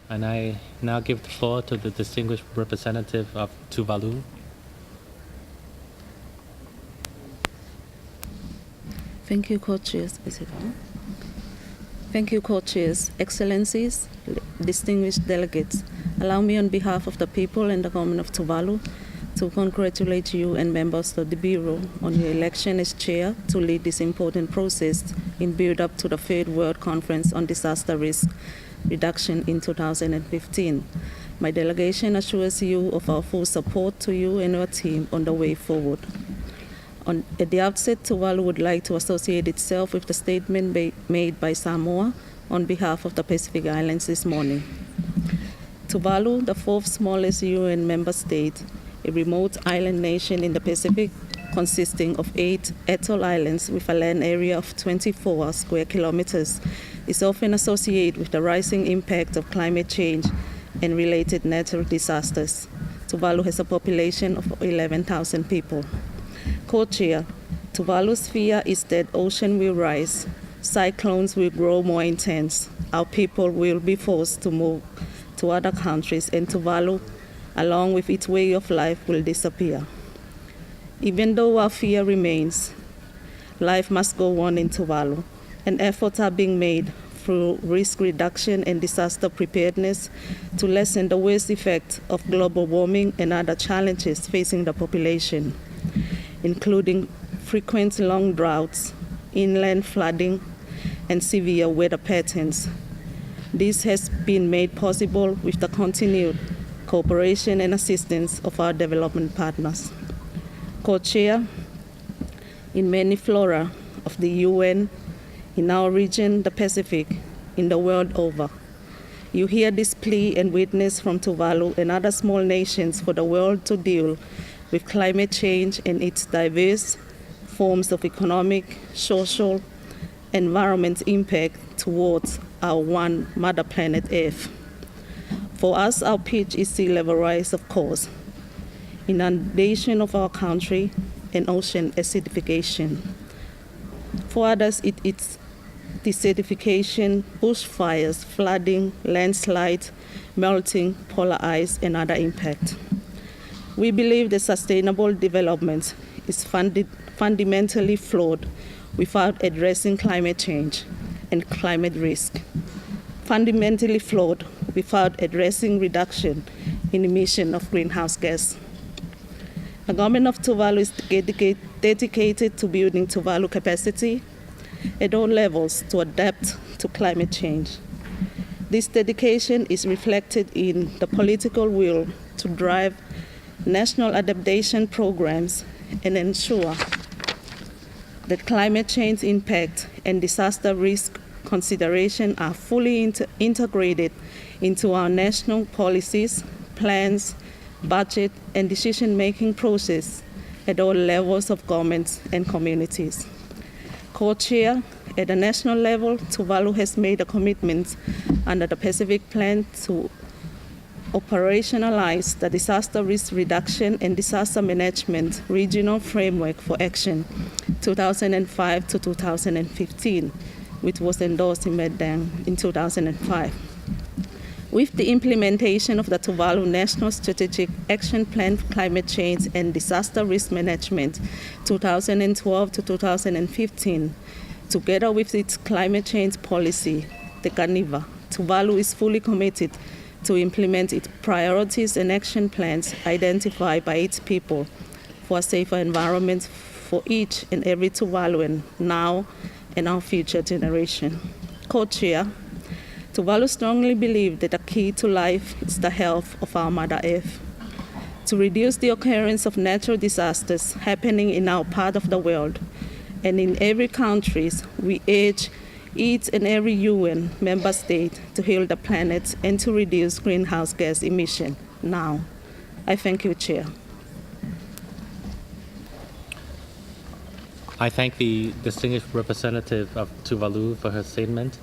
And I now give the floor to the distinguished representative of Tuvalu. Thank you, co-chairs. Thank you, co-chairs, excellencies, distinguished delegates. Allow me on behalf of the people and the government of Tuvalu to congratulate you and members of the Bureau on your election as chair to lead this important process in build-up to the Third World Conference on Disaster Risk Reduction in 2015. My delegation assures you of our full support to you and your team on the way forward. At the outset, Tuvalu would like to associate itself with the statement made by Samoa on behalf of the Pacific Islands this morning. Tuvalu, the fourth smallest UN member state, a remote island nation in the Pacific consisting of 8 atoll islands with a land area of 24 square kilometers, is often associated with the rising impact of climate change and related natural disasters. Tuvalu has a population of 11,000 people. Co-chair, Tuvalu's fear is that ocean will rise, cyclones will grow more intense, our people will be forced to move to other countries, and Tuvalu, along with its way of life, will disappear. Even though our fear remains, life must go on in Tuvalu, and efforts are being made through risk reduction and disaster preparedness to lessen the worst effects of global warming and other challenges facing the population, including frequent long droughts, inland flooding, and severe weather patterns. This has been made possible with the continued cooperation and assistance of our development partners. Co-chair, in many fora of the UN, in our region, the Pacific, in the world over, you hear this plea and witness from Tuvalu and other small nations for the world to deal with climate change and its diverse forms of economic, social, environment impact towards our one mother planet Earth. For us, our pitch is sea level rise, of course, inundation of our country, and ocean acidification. For others, it's desertification, bushfires, flooding, landslides, melting polar ice, and other impacts. We believe that sustainable development is fundamentally flawed without addressing climate change and climate risk, fundamentally flawed without addressing reduction in emission of greenhouse gas. The government of Tuvalu is dedicated to building Tuvalu capacity at all levels to adapt to climate change. This dedication is reflected in the political will to drive national adaptation programs and ensure that climate change impact and disaster risk consideration are fully integrated into our national policies, plans, budget, and decision-making process at all levels of governments and communities. Co-chair, at the national level, Tuvalu has made a commitment under the Pacific Plan to operationalize the Disaster Risk Reduction and Disaster Management Regional Framework for Action 2005 to 2015, which was endorsed in Madang in 2005. With the implementation of the Tuvalu National Strategic Action Plan for Climate Change and Disaster Risk Management 2012 to 2015, together with its climate change policy, the CANIVA, Tuvalu is fully committed to implement its priorities and action plans identified by its people for a safer environment for each and every Tuvaluan now and our future generation. Co-chair, Tuvalu strongly believes that the key to life is the health of our Mother Earth. To reduce the occurrence of natural disasters happening in our part of the world and in every country, we urge each and every UN member state to heal the planet and to reduce greenhouse gas emission now. I thank you, Chair. I thank the distinguished representative of Tuvalu for her statement.